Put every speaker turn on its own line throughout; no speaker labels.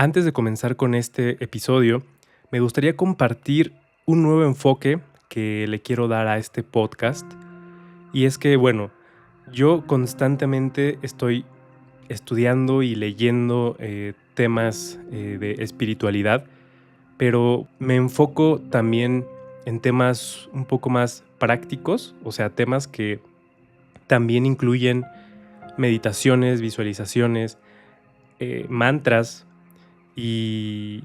Antes de comenzar con este episodio, me gustaría compartir un nuevo enfoque que le quiero dar a este podcast. Y es que, yo constantemente estoy estudiando y leyendo temas de espiritualidad, pero me enfoco también en temas un poco más prácticos, o sea, temas que también incluyen meditaciones, visualizaciones, mantras. Y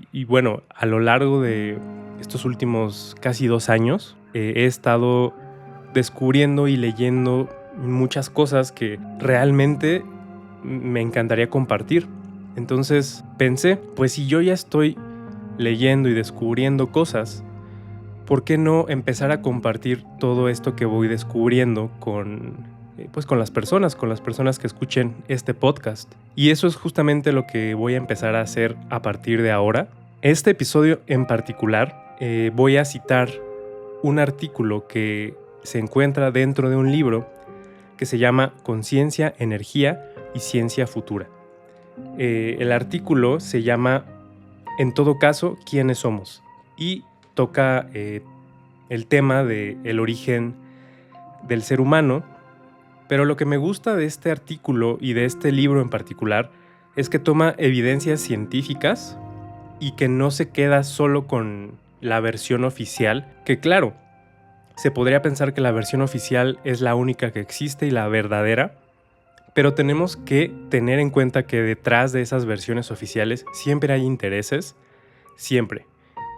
a lo largo de estos últimos casi 2 años, he estado descubriendo y leyendo muchas cosas que realmente me encantaría compartir. Entonces pensé, pues si yo ya estoy leyendo y descubriendo cosas, ¿por qué no empezar a compartir todo esto que voy descubriendo con las personas que escuchen este podcast? Y eso es justamente lo que voy a empezar a hacer a partir de ahora. Este episodio en particular voy a citar un artículo que se encuentra dentro de un libro que se llama Conciencia, Energía y Ciencia Futura. El artículo se llama, en todo caso, ¿quiénes somos? Y toca el tema del origen del ser humano, pero lo que me gusta de este artículo y de este libro en particular es que toma evidencias científicas y que no se queda solo con la versión oficial, que claro, se podría pensar que la versión oficial es la única que existe y la verdadera, pero tenemos que tener en cuenta que detrás de esas versiones oficiales siempre hay intereses, siempre.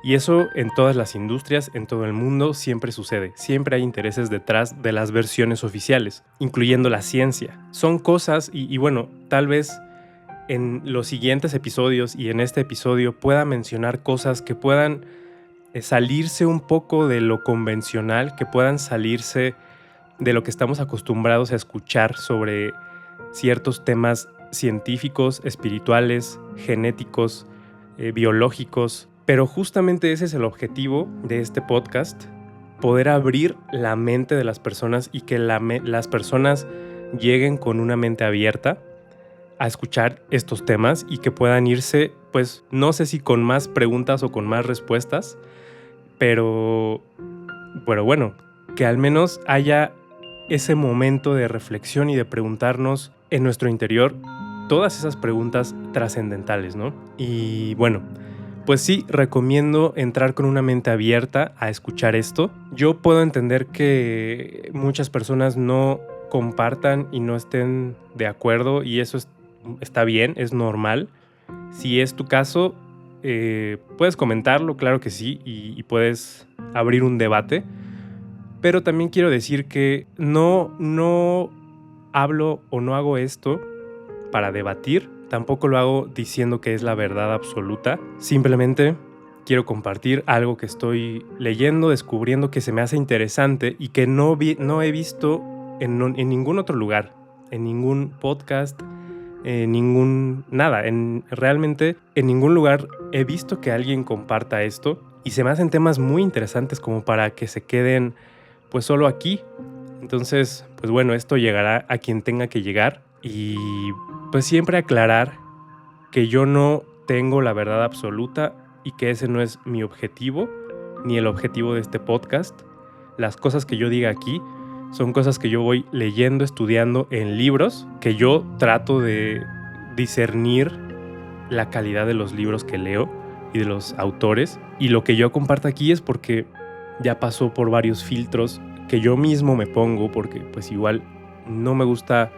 Y eso en todas las industrias, en todo el mundo, siempre sucede. Siempre hay intereses detrás de las versiones oficiales, incluyendo la ciencia. Son cosas, tal vez en los siguientes episodios y en este episodio pueda mencionar cosas que puedan salirse un poco de lo convencional, que puedan salirse de lo que estamos acostumbrados a escuchar sobre ciertos temas científicos, espirituales, genéticos, biológicos. Pero justamente ese es el objetivo de este podcast, poder abrir la mente de las personas y que las personas lleguen con una mente abierta a escuchar estos temas y que puedan irse, pues no sé si con más preguntas o con más respuestas, pero que al menos haya ese momento de reflexión y de preguntarnos en nuestro interior todas esas preguntas trascendentales, ¿no? Y pues sí, recomiendo entrar con una mente abierta a escuchar esto. Yo puedo entender que muchas personas no compartan y no estén de acuerdo, y eso está bien, es normal. Si es tu caso, puedes comentarlo, claro que sí, y puedes abrir un debate. Pero también quiero decir que no hablo o no hago esto para debatir. Tampoco lo hago diciendo que es la verdad absoluta. Simplemente quiero compartir algo que estoy leyendo, descubriendo, que se me hace interesante y que no he visto en ningún otro lugar, en ningún podcast, realmente en ningún lugar he visto que alguien comparta esto, y se me hacen temas muy interesantes como para que se queden pues solo aquí. Entonces, esto llegará a quien tenga que llegar, y pues siempre aclarar que yo no tengo la verdad absoluta y que ese no es mi objetivo ni el objetivo de este podcast. Las cosas que yo diga aquí son cosas que yo voy leyendo, estudiando en libros, que yo trato de discernir la calidad de los libros que leo y de los autores, y lo que yo comparto aquí es porque ya pasó por varios filtros que yo mismo me pongo, porque pues igual no me gusta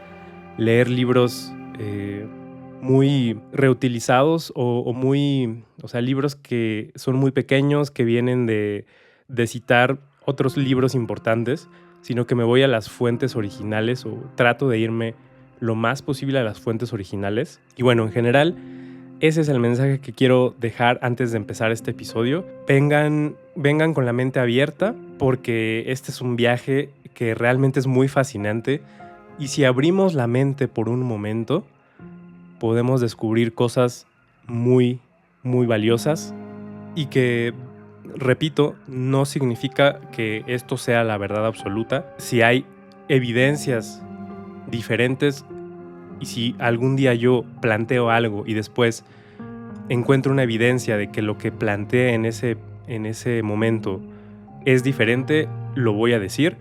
leer libros muy reutilizados o libros que son muy pequeños, que vienen de citar otros libros importantes, sino que me voy a las fuentes originales, o trato de irme lo más posible a las fuentes originales. Y en general, ese es el mensaje que quiero dejar antes de empezar este episodio. Vengan con la mente abierta, porque este es un viaje que realmente es muy fascinante, y si abrimos la mente por un momento, podemos descubrir cosas muy, muy valiosas, y que, repito, no significa que esto sea la verdad absoluta. Si hay evidencias diferentes, y si algún día yo planteo algo y después encuentro una evidencia de que lo que planteé en ese momento es diferente, lo voy a decir,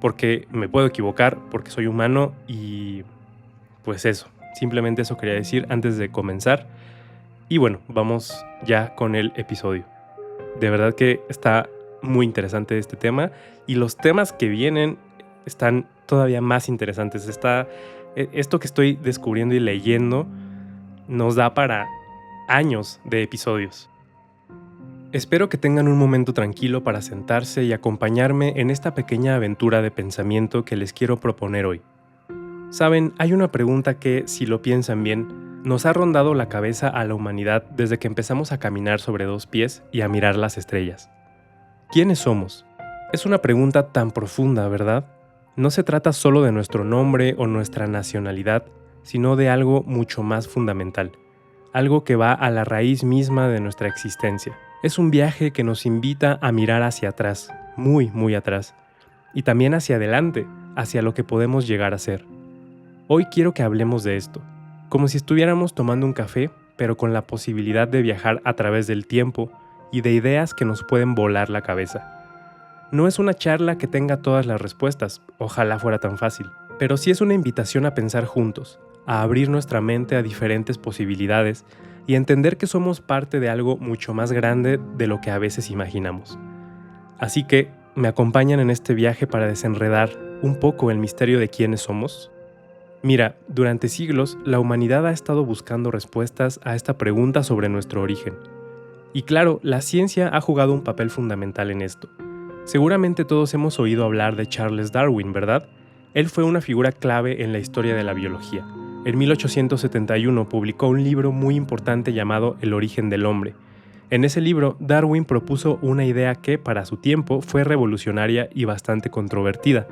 porque me puedo equivocar, porque soy humano y pues eso. Simplemente eso quería decir antes de comenzar. Y bueno, vamos ya con el episodio. De verdad que está muy interesante este tema y los temas que vienen están todavía más interesantes. Esto que estoy descubriendo y leyendo nos da para años de episodios. Espero que tengan un momento tranquilo para sentarse y acompañarme en esta pequeña aventura de pensamiento que les quiero proponer hoy. Saben, hay una pregunta que, si lo piensan bien, nos ha rondado la cabeza a la humanidad desde que empezamos a caminar sobre dos pies y a mirar las estrellas. ¿Quiénes somos? Es una pregunta tan profunda, ¿verdad? No se trata solo de nuestro nombre o nuestra nacionalidad, sino de algo mucho más fundamental, algo que va a la raíz misma de nuestra existencia. Es un viaje que nos invita a mirar hacia atrás, muy, muy atrás, y también hacia adelante, hacia lo que podemos llegar a ser. Hoy quiero que hablemos de esto, como si estuviéramos tomando un café, pero con la posibilidad de viajar a través del tiempo y de ideas que nos pueden volar la cabeza. No es una charla que tenga todas las respuestas, ojalá fuera tan fácil, pero sí es una invitación a pensar juntos, a abrir nuestra mente a diferentes posibilidades y a entender que somos parte de algo mucho más grande de lo que a veces imaginamos. Así que, ¿me acompañan en este viaje para desenredar un poco el misterio de quiénes somos? Mira, durante siglos la humanidad ha estado buscando respuestas a esta pregunta sobre nuestro origen. Y claro, la ciencia ha jugado un papel fundamental en esto. Seguramente todos hemos oído hablar de Charles Darwin, ¿verdad? Él fue una figura clave en la historia de la biología. En 1871 publicó un libro muy importante llamado El origen del hombre. En ese libro, Darwin propuso una idea que, para su tiempo, fue revolucionaria y bastante controvertida.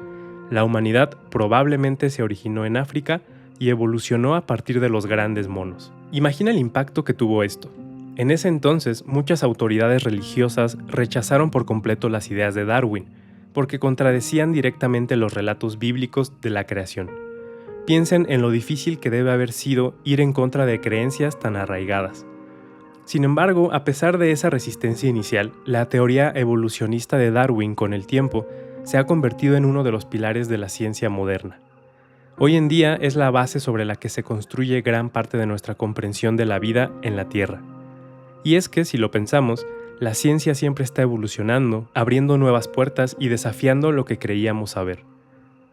La humanidad probablemente se originó en África y evolucionó a partir de los grandes monos. Imagina el impacto que tuvo esto. En ese entonces, muchas autoridades religiosas rechazaron por completo las ideas de Darwin, porque contradecían directamente los relatos bíblicos de la creación. Piensen en lo difícil que debe haber sido ir en contra de creencias tan arraigadas. Sin embargo, a pesar de esa resistencia inicial, la teoría evolucionista de Darwin con el tiempo se ha convertido en uno de los pilares de la ciencia moderna. Hoy en día es la base sobre la que se construye gran parte de nuestra comprensión de la vida en la Tierra. Y es que, si lo pensamos, la ciencia siempre está evolucionando, abriendo nuevas puertas y desafiando lo que creíamos saber.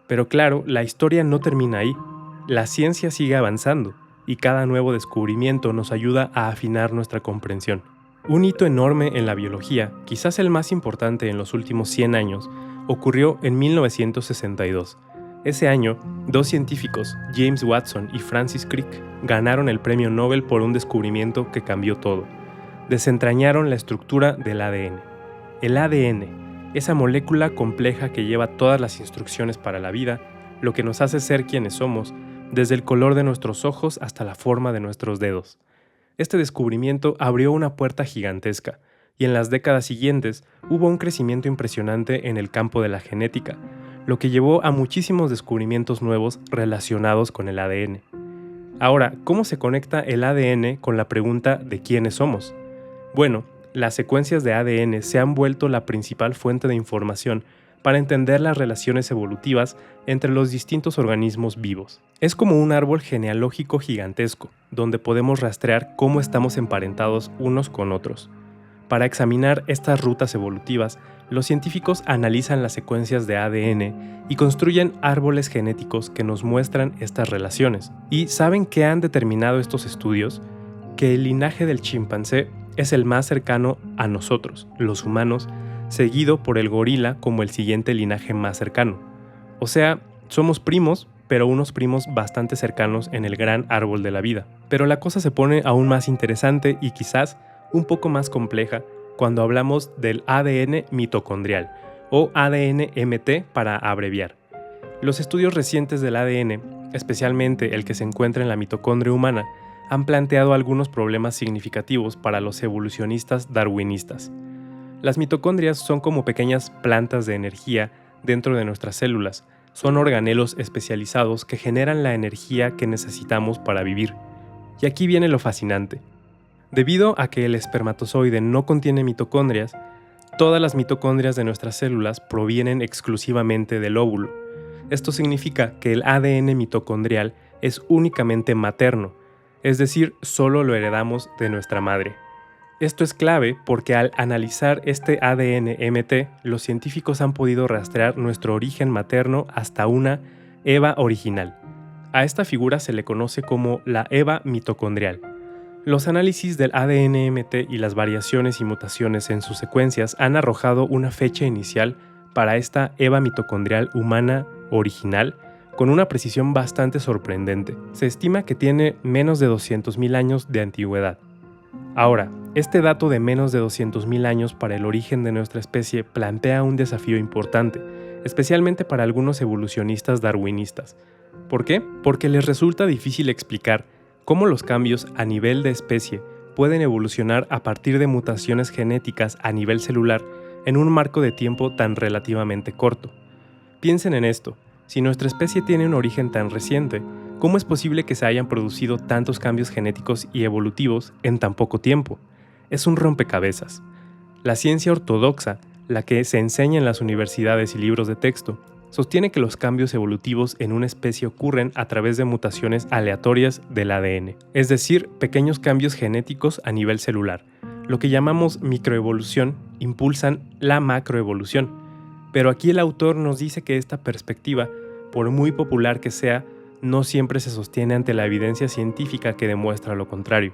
Pero claro, la historia no termina ahí. La ciencia sigue avanzando, y cada nuevo descubrimiento nos ayuda a afinar nuestra comprensión. Un hito enorme en la biología, quizás el más importante en los últimos 100 años, ocurrió en 1962. Ese año, dos científicos, James Watson y Francis Crick, ganaron el premio Nobel por un descubrimiento que cambió todo. Desentrañaron la estructura del ADN. El ADN, esa molécula compleja que lleva todas las instrucciones para la vida, lo que nos hace ser quienes somos, desde el color de nuestros ojos hasta la forma de nuestros dedos. Este descubrimiento abrió una puerta gigantesca, y en las décadas siguientes hubo un crecimiento impresionante en el campo de la genética, lo que llevó a muchísimos descubrimientos nuevos relacionados con el ADN. Ahora, ¿cómo se conecta el ADN con la pregunta de quiénes somos? Bueno, las secuencias de ADN se han vuelto la principal fuente de información para entender las relaciones evolutivas entre los distintos organismos vivos. Es como un árbol genealógico gigantesco, donde podemos rastrear cómo estamos emparentados unos con otros. Para examinar estas rutas evolutivas, los científicos analizan las secuencias de ADN y construyen árboles genéticos que nos muestran estas relaciones. ¿Y saben qué han determinado estos estudios? Que el linaje del chimpancé es el más cercano a nosotros, los humanos, seguido por el gorila como el siguiente linaje más cercano. O sea, somos primos, pero unos primos bastante cercanos en el gran árbol de la vida. Pero la cosa se pone aún más interesante y quizás un poco más compleja cuando hablamos del ADN mitocondrial, o ADN-MT para abreviar. Los estudios recientes del ADN, especialmente el que se encuentra en la mitocondria humana, han planteado algunos problemas significativos para los evolucionistas darwinistas. Las mitocondrias son como pequeñas plantas de energía dentro de nuestras células. Son organelos especializados que generan la energía que necesitamos para vivir. Y aquí viene lo fascinante. Debido a que el espermatozoide no contiene mitocondrias, todas las mitocondrias de nuestras células provienen exclusivamente del óvulo. Esto significa que el ADN mitocondrial es únicamente materno, es decir, solo lo heredamos de nuestra madre. Esto es clave porque al analizar este ADN MT, los científicos han podido rastrear nuestro origen materno hasta una EVA original. A esta figura se le conoce como la EVA mitocondrial. Los análisis del ADN MT y las variaciones y mutaciones en sus secuencias han arrojado una fecha inicial para esta EVA mitocondrial humana original con una precisión bastante sorprendente. Se estima que tiene menos de 200.000 años de antigüedad. Ahora, este dato de menos de 200.000 años para el origen de nuestra especie plantea un desafío importante, especialmente para algunos evolucionistas darwinistas. ¿Por qué? Porque les resulta difícil explicar cómo los cambios a nivel de especie pueden evolucionar a partir de mutaciones genéticas a nivel celular en un marco de tiempo tan relativamente corto. Piensen en esto, si nuestra especie tiene un origen tan reciente, ¿cómo es posible que se hayan producido tantos cambios genéticos y evolutivos en tan poco tiempo? Es un rompecabezas. La ciencia ortodoxa, la que se enseña en las universidades y libros de texto, sostiene que los cambios evolutivos en una especie ocurren a través de mutaciones aleatorias del ADN, es decir, pequeños cambios genéticos a nivel celular. Lo que llamamos microevolución impulsan la macroevolución. Pero aquí el autor nos dice que esta perspectiva, por muy popular que sea, no siempre se sostiene ante la evidencia científica que demuestra lo contrario.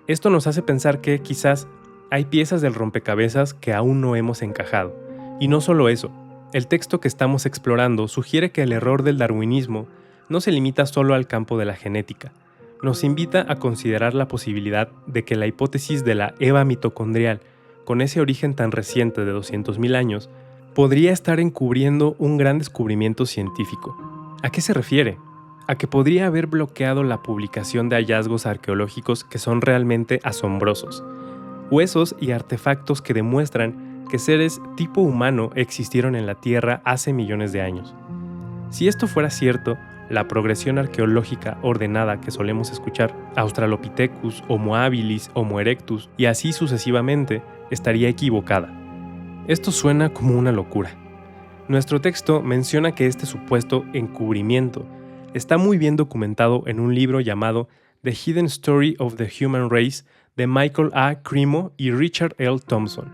Esto nos hace pensar que quizás hay piezas del rompecabezas que aún no hemos encajado. Y no solo eso, el texto que estamos explorando sugiere que el error del darwinismo no se limita solo al campo de la genética. Nos invita a considerar la posibilidad de que la hipótesis de la EVA mitocondrial, con ese origen tan reciente de 200.000 años, podría estar encubriendo un gran descubrimiento científico. ¿A qué se refiere? A que podría haber bloqueado la publicación de hallazgos arqueológicos que son realmente asombrosos. Huesos y artefactos que demuestran que seres tipo humano existieron en la Tierra hace millones de años. Si esto fuera cierto, la progresión arqueológica ordenada que solemos escuchar, Australopithecus, Homo habilis, Homo erectus y así sucesivamente, estaría equivocada. Esto suena como una locura. Nuestro texto menciona que este supuesto encubrimiento está muy bien documentado en un libro llamado The Hidden Story of the Human Race de Michael A. Cremo y Richard L. Thompson.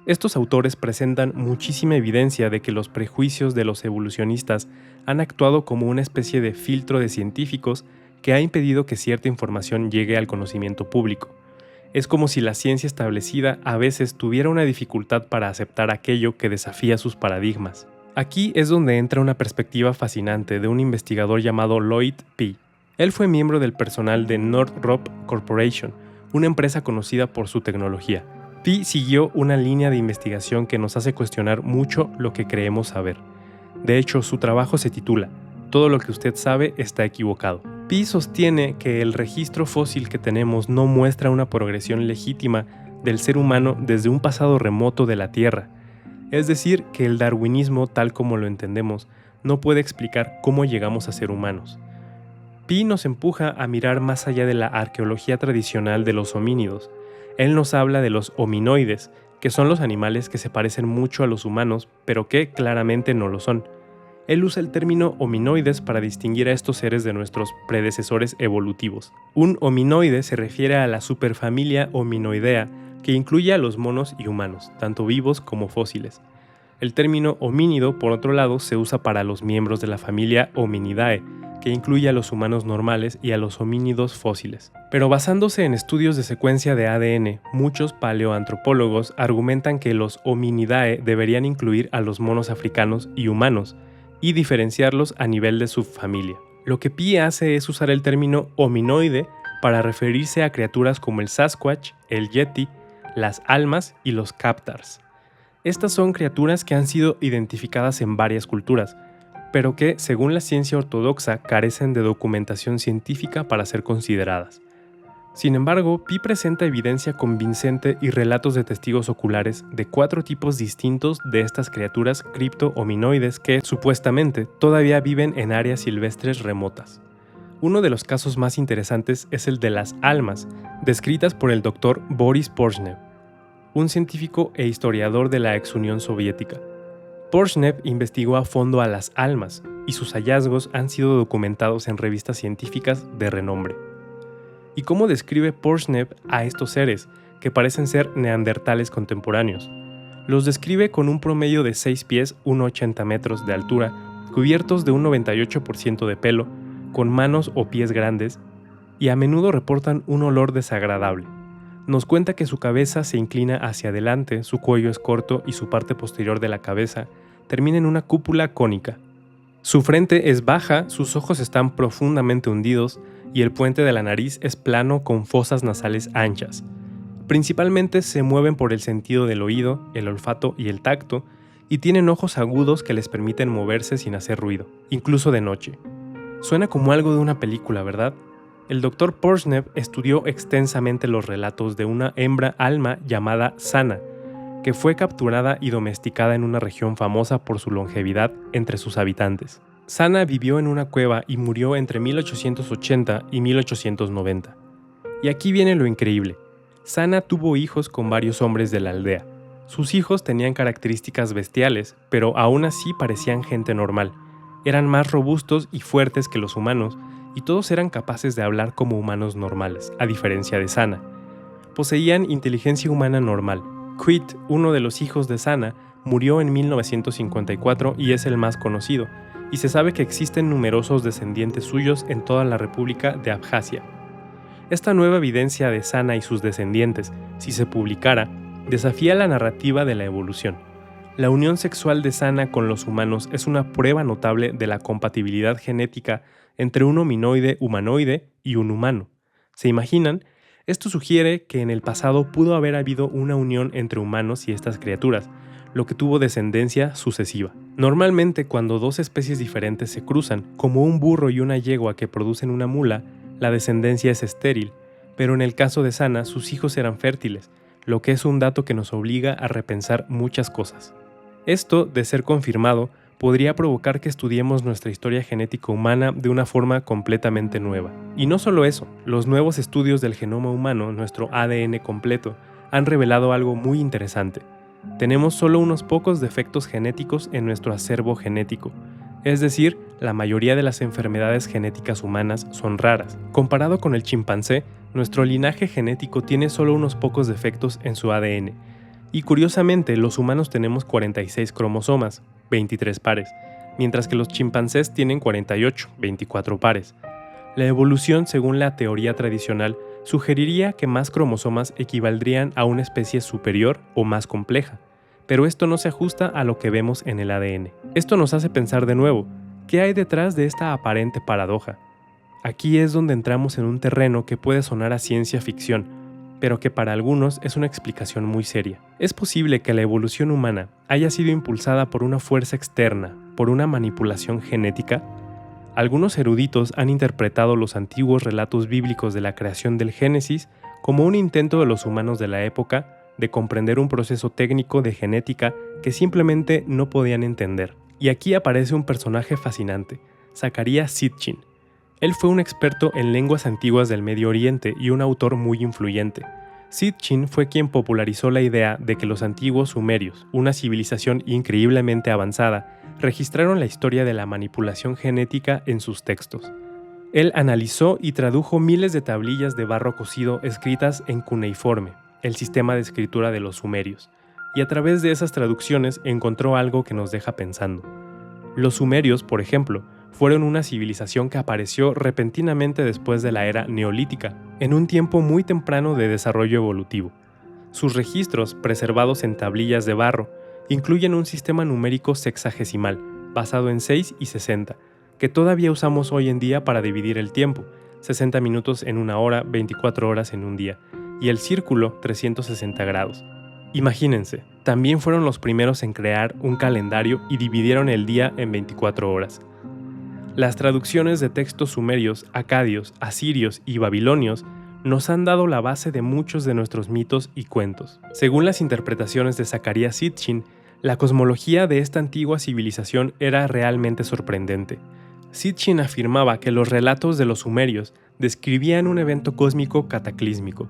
Estos autores presentan muchísima evidencia de que los prejuicios de los evolucionistas han actuado como una especie de filtro de científicos que ha impedido que cierta información llegue al conocimiento público. Es como si la ciencia establecida a veces tuviera una dificultad para aceptar aquello que desafía sus paradigmas. Aquí es donde entra una perspectiva fascinante de un investigador llamado Lloyd P. Él fue miembro del personal de Northrop Corporation, una empresa conocida por su tecnología. P siguió una línea de investigación que nos hace cuestionar mucho lo que creemos saber. De hecho, su trabajo se titula Todo lo que usted sabe está equivocado. P sostiene que el registro fósil que tenemos no muestra una progresión legítima del ser humano desde un pasado remoto de la Tierra. Es decir, que el darwinismo, tal como lo entendemos, no puede explicar cómo llegamos a ser humanos. P nos empuja a mirar más allá de la arqueología tradicional de los homínidos. Él nos habla de los hominoides, que son los animales que se parecen mucho a los humanos, pero que claramente no lo son. Él usa el término hominoides para distinguir a estos seres de nuestros predecesores evolutivos. Un hominoide se refiere a la superfamilia Hominoidea, que incluye a los monos y humanos, tanto vivos como fósiles. El término homínido, por otro lado, se usa para los miembros de la familia Hominidae, que incluye a los humanos normales y a los homínidos fósiles. Pero basándose en estudios de secuencia de ADN, muchos paleoantropólogos argumentan que los Hominidae deberían incluir a los monos africanos y humanos, y diferenciarlos a nivel de subfamilia. Lo que Pi hace es usar el término hominoide para referirse a criaturas como el Sasquatch, el Yeti, las almas y los Captars. Estas son criaturas que han sido identificadas en varias culturas, pero que, según la ciencia ortodoxa, carecen de documentación científica para ser consideradas. Sin embargo, Pi presenta evidencia convincente y relatos de testigos oculares de 4 tipos distintos de estas criaturas cripto-hominoides que, supuestamente, todavía viven en áreas silvestres remotas. Uno de los casos más interesantes es el de las almas, descritas por el Dr. Boris Porshnev, un científico e historiador de la ex Unión Soviética. Porshnev investigó a fondo a las almas y sus hallazgos han sido documentados en revistas científicas de renombre. ¿Y cómo describe Porshnev a estos seres, que parecen ser neandertales contemporáneos? Los describe con un promedio de 6 pies, 1,80 metros de altura, cubiertos de un 98% de pelo, con manos o pies grandes, y a menudo reportan un olor desagradable. Nos cuenta que su cabeza se inclina hacia adelante, su cuello es corto y su parte posterior de la cabeza termina en una cúpula cónica. Su frente es baja, sus ojos están profundamente hundidos y el puente de la nariz es plano con fosas nasales anchas. Principalmente se mueven por el sentido del oído, el olfato y el tacto, y tienen ojos agudos que les permiten moverse sin hacer ruido, incluso de noche. Suena como algo de una película, ¿verdad? El Dr. Porshnev estudió extensamente los relatos de una hembra alma llamada Sana, que fue capturada y domesticada en una región famosa por su longevidad entre sus habitantes. Sana vivió en una cueva y murió entre 1880 y 1890. Y aquí viene lo increíble. Sana tuvo hijos con varios hombres de la aldea. Sus hijos tenían características bestiales, pero aún así parecían gente normal. Eran más robustos y fuertes que los humanos, y todos eran capaces de hablar como humanos normales, a diferencia de Sana. Poseían inteligencia humana normal. Quit, uno de los hijos de Sana, murió en 1954 y es el más conocido, y se sabe que existen numerosos descendientes suyos en toda la República de Abjasia. Esta nueva evidencia de Sana y sus descendientes, si se publicara, desafía la narrativa de la evolución. La unión sexual de Sana con los humanos es una prueba notable de la compatibilidad genética entre un hominoide humanoide y un humano. ¿Se imaginan? Esto sugiere que en el pasado pudo haber habido una unión entre humanos y estas criaturas, lo que tuvo descendencia sucesiva. Normalmente, cuando dos especies diferentes se cruzan, como un burro y una yegua que producen una mula, la descendencia es estéril, pero en el caso de Sana, sus hijos eran fértiles, lo que es un dato que nos obliga a repensar muchas cosas. Esto, de ser confirmado, podría provocar que estudiemos nuestra historia genética humana de una forma completamente nueva. Y no solo eso, los nuevos estudios del genoma humano, nuestro ADN completo, han revelado algo muy interesante. Tenemos solo unos pocos defectos genéticos en nuestro acervo genético, es decir, la mayoría de las enfermedades genéticas humanas son raras. Comparado con el chimpancé, nuestro linaje genético tiene solo unos pocos defectos en su ADN. Y curiosamente, los humanos tenemos 46 cromosomas, 23 pares, mientras que los chimpancés tienen 48, 24 pares. La evolución, según la teoría tradicional, sugeriría que más cromosomas equivaldrían a una especie superior o más compleja, pero esto no se ajusta a lo que vemos en el ADN. Esto nos hace pensar de nuevo, ¿qué hay detrás de esta aparente paradoja? Aquí es donde entramos en un terreno que puede sonar a ciencia ficción, pero que para algunos es una explicación muy seria. ¿Es posible que la evolución humana haya sido impulsada por una fuerza externa, por una manipulación genética? Algunos eruditos han interpretado los antiguos relatos bíblicos de la creación del Génesis como un intento de los humanos de la época de comprender un proceso técnico de genética que simplemente no podían entender. Y aquí aparece un personaje fascinante, Zecharia Sitchin. Él fue un experto en lenguas antiguas del Medio Oriente y un autor muy influyente. Sitchin fue quien popularizó la idea de que los antiguos sumerios, una civilización increíblemente avanzada, registraron la historia de la manipulación genética en sus textos. Él analizó y tradujo miles de tablillas de barro cocido escritas en cuneiforme, el sistema de escritura de los sumerios, y a través de esas traducciones encontró algo que nos deja pensando. Los sumerios, por ejemplo, fueron una civilización que apareció repentinamente después de la era neolítica, en un tiempo muy temprano de desarrollo evolutivo. Sus registros, preservados en tablillas de barro, incluyen un sistema numérico sexagesimal, basado en 6 y 60, que todavía usamos hoy en día para dividir el tiempo, 60 minutos en una hora, 24 horas en un día, y el círculo 360 grados. Imagínense, también fueron los primeros en crear un calendario y dividieron el día en 24 horas. Las traducciones de textos sumerios, acadios, asirios y babilonios nos han dado la base de muchos de nuestros mitos y cuentos. Según las interpretaciones de Zecharia Sitchin, la cosmología de esta antigua civilización era realmente sorprendente. Sitchin afirmaba que los relatos de los sumerios describían un evento cósmico cataclísmico.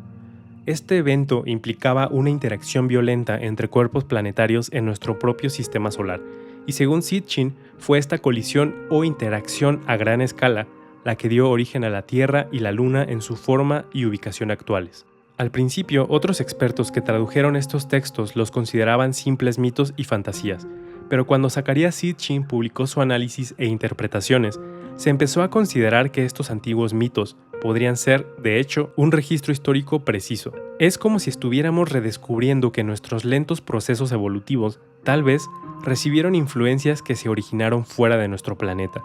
Este evento implicaba una interacción violenta entre cuerpos planetarios en nuestro propio sistema solar, y según Sitchin, fue esta colisión o interacción a gran escala la que dio origen a la Tierra y la Luna en su forma y ubicación actuales. Al principio, otros expertos que tradujeron estos textos los consideraban simples mitos y fantasías, pero cuando Zecharia Sitchin publicó su análisis e interpretaciones, se empezó a considerar que estos antiguos mitos podrían ser, de hecho, un registro histórico preciso. Es como si estuviéramos redescubriendo que nuestros lentos procesos evolutivos, tal vez, recibieron influencias que se originaron fuera de nuestro planeta.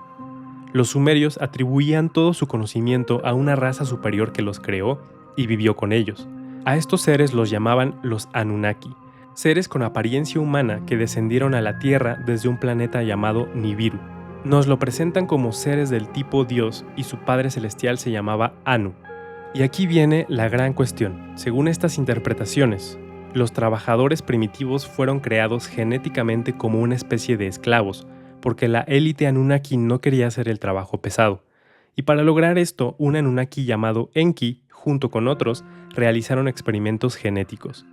Los sumerios atribuían todo su conocimiento a una raza superior que los creó y vivió con ellos. A estos seres los llamaban los Anunnaki, seres con apariencia humana que descendieron a la Tierra desde un planeta llamado Nibiru. Nos lo presentan como seres del tipo Dios y su padre celestial se llamaba Anu. Y aquí viene la gran cuestión. Según estas interpretaciones, los trabajadores primitivos fueron creados genéticamente como una especie de esclavos, porque la élite Anunnaki no quería hacer el trabajo pesado. Y para lograr esto, un Anunnaki llamado Enki, junto con otros, realizaron experimentos genéticos.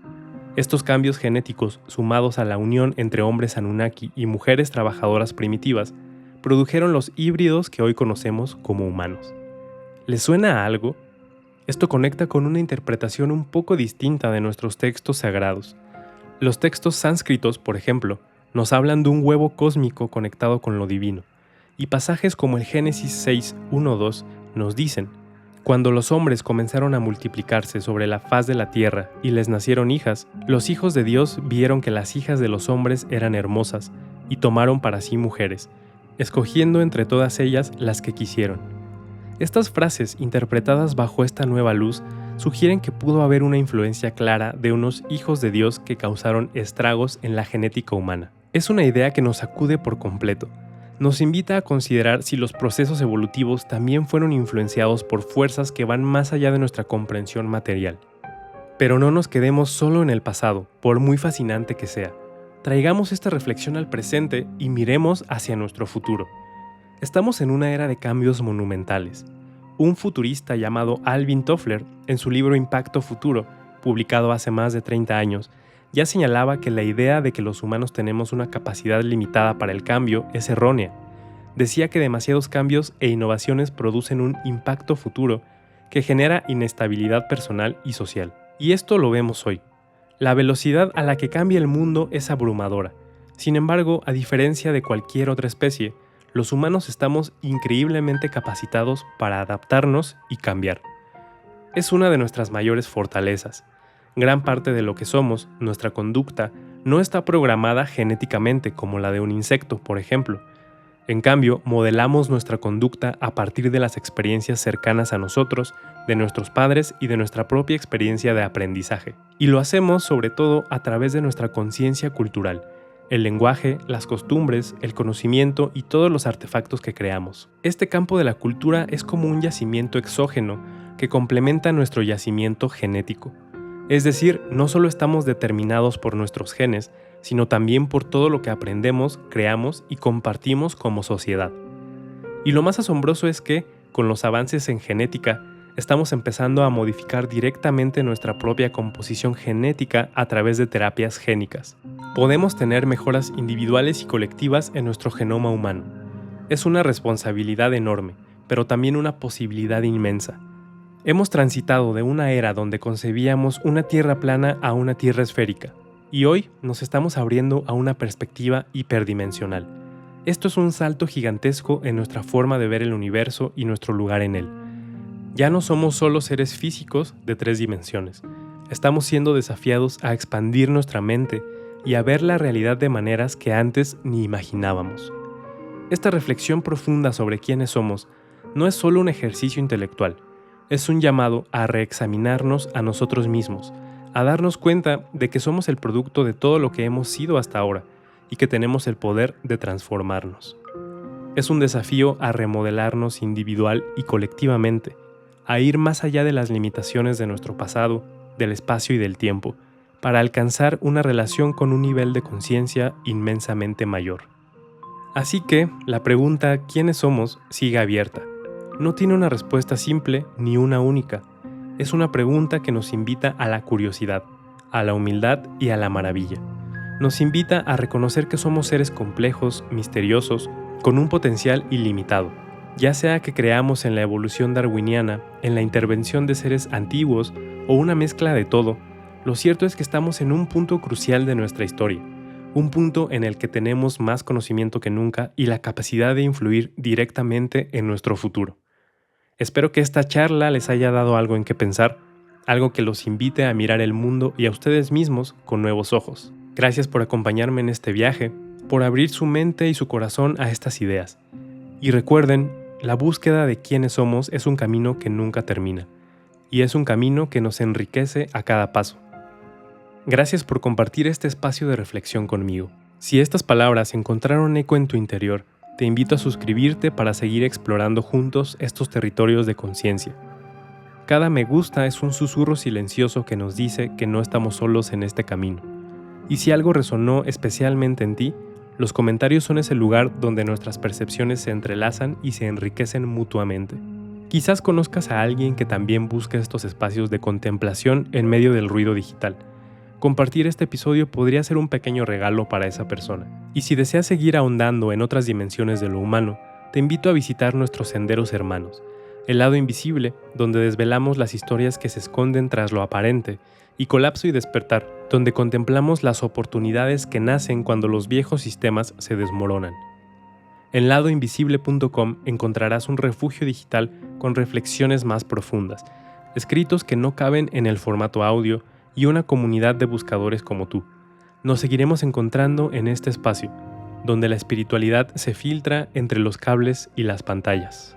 Estos cambios genéticos, sumados a la unión entre hombres Anunnaki y mujeres trabajadoras primitivas, produjeron los híbridos que hoy conocemos como humanos. ¿Les suena a algo? Esto conecta con una interpretación un poco distinta de nuestros textos sagrados. Los textos sánscritos, por ejemplo, nos hablan de un huevo cósmico conectado con lo divino, y pasajes como el Génesis 6, 1-2 nos dicen: cuando los hombres comenzaron a multiplicarse sobre la faz de la tierra y les nacieron hijas, los hijos de Dios vieron que las hijas de los hombres eran hermosas, y tomaron para sí mujeres, escogiendo entre todas ellas las que quisieron. Estas frases, interpretadas bajo esta nueva luz, sugieren que pudo haber una influencia clara de unos hijos de Dios que causaron estragos en la genética humana. Es una idea que nos sacude por completo. Nos invita a considerar si los procesos evolutivos también fueron influenciados por fuerzas que van más allá de nuestra comprensión material. Pero no nos quedemos solo en el pasado, por muy fascinante que sea. Traigamos esta reflexión al presente y miremos hacia nuestro futuro. Estamos en una era de cambios monumentales. Un futurista llamado Alvin Toffler, en su libro Impacto Futuro, publicado hace más de 30 años, ya señalaba que la idea de que los humanos tenemos una capacidad limitada para el cambio es errónea. Decía que demasiados cambios e innovaciones producen un impacto futuro que genera inestabilidad personal y social. Y esto lo vemos hoy. La velocidad a la que cambia el mundo es abrumadora. Sin embargo, a diferencia de cualquier otra especie, los humanos estamos increíblemente capacitados para adaptarnos y cambiar. Es una de nuestras mayores fortalezas. Gran parte de lo que somos, nuestra conducta, no está programada genéticamente como la de un insecto, por ejemplo. En cambio, modelamos nuestra conducta a partir de las experiencias cercanas a nosotros, de nuestros padres y de nuestra propia experiencia de aprendizaje. Y lo hacemos sobre todo a través de nuestra conciencia cultural, el lenguaje, las costumbres, el conocimiento y todos los artefactos que creamos. Este campo de la cultura es como un yacimiento exógeno que complementa nuestro yacimiento genético. Es decir, no solo estamos determinados por nuestros genes, sino también por todo lo que aprendemos, creamos y compartimos como sociedad. Y lo más asombroso es que, con los avances en genética, estamos empezando a modificar directamente nuestra propia composición genética a través de terapias génicas. Podemos tener mejoras individuales y colectivas en nuestro genoma humano. Es una responsabilidad enorme, pero también una posibilidad inmensa. Hemos transitado de una era donde concebíamos una Tierra plana a una Tierra esférica, y hoy nos estamos abriendo a una perspectiva hiperdimensional. Esto es un salto gigantesco en nuestra forma de ver el universo y nuestro lugar en él. Ya no somos solo seres físicos de 3 dimensiones. Estamos siendo desafiados a expandir nuestra mente y a ver la realidad de maneras que antes ni imaginábamos. Esta reflexión profunda sobre quiénes somos no es solo un ejercicio intelectual, es un llamado a reexaminarnos a nosotros mismos, a darnos cuenta de que somos el producto de todo lo que hemos sido hasta ahora y que tenemos el poder de transformarnos. Es un desafío a remodelarnos individual y colectivamente, a ir más allá de las limitaciones de nuestro pasado, del espacio y del tiempo, para alcanzar una relación con un nivel de conciencia inmensamente mayor. Así que la pregunta ¿quiénes somos? Sigue abierta. No tiene una respuesta simple ni una única. Es una pregunta que nos invita a la curiosidad, a la humildad y a la maravilla. Nos invita a reconocer que somos seres complejos, misteriosos, con un potencial ilimitado. Ya sea que creamos en la evolución darwiniana, en la intervención de seres antiguos o una mezcla de todo, lo cierto es que estamos en un punto crucial de nuestra historia, un punto en el que tenemos más conocimiento que nunca y la capacidad de influir directamente en nuestro futuro. Espero que esta charla les haya dado algo en qué pensar, algo que los invite a mirar el mundo y a ustedes mismos con nuevos ojos. Gracias por acompañarme en este viaje, por abrir su mente y su corazón a estas ideas. Y recuerden, la búsqueda de quiénes somos es un camino que nunca termina, y es un camino que nos enriquece a cada paso. Gracias por compartir este espacio de reflexión conmigo. Si estas palabras encontraron eco en tu interior, te invito a suscribirte para seguir explorando juntos estos territorios de conciencia. Cada me gusta es un susurro silencioso que nos dice que no estamos solos en este camino. Y si algo resonó especialmente en ti, los comentarios son ese lugar donde nuestras percepciones se entrelazan y se enriquecen mutuamente. Quizás conozcas a alguien que también busca estos espacios de contemplación en medio del ruido digital. Compartir este episodio podría ser un pequeño regalo para esa persona. Y si deseas seguir ahondando en otras dimensiones de lo humano, te invito a visitar nuestros senderos hermanos, el lado invisible, donde desvelamos las historias que se esconden tras lo aparente, y Colapso y Despertar, donde contemplamos las oportunidades que nacen cuando los viejos sistemas se desmoronan. En ladoinvisible.com encontrarás un refugio digital con reflexiones más profundas, escritos que no caben en el formato audio y una comunidad de buscadores como tú. Nos seguiremos encontrando en este espacio, donde la espiritualidad se filtra entre los cables y las pantallas.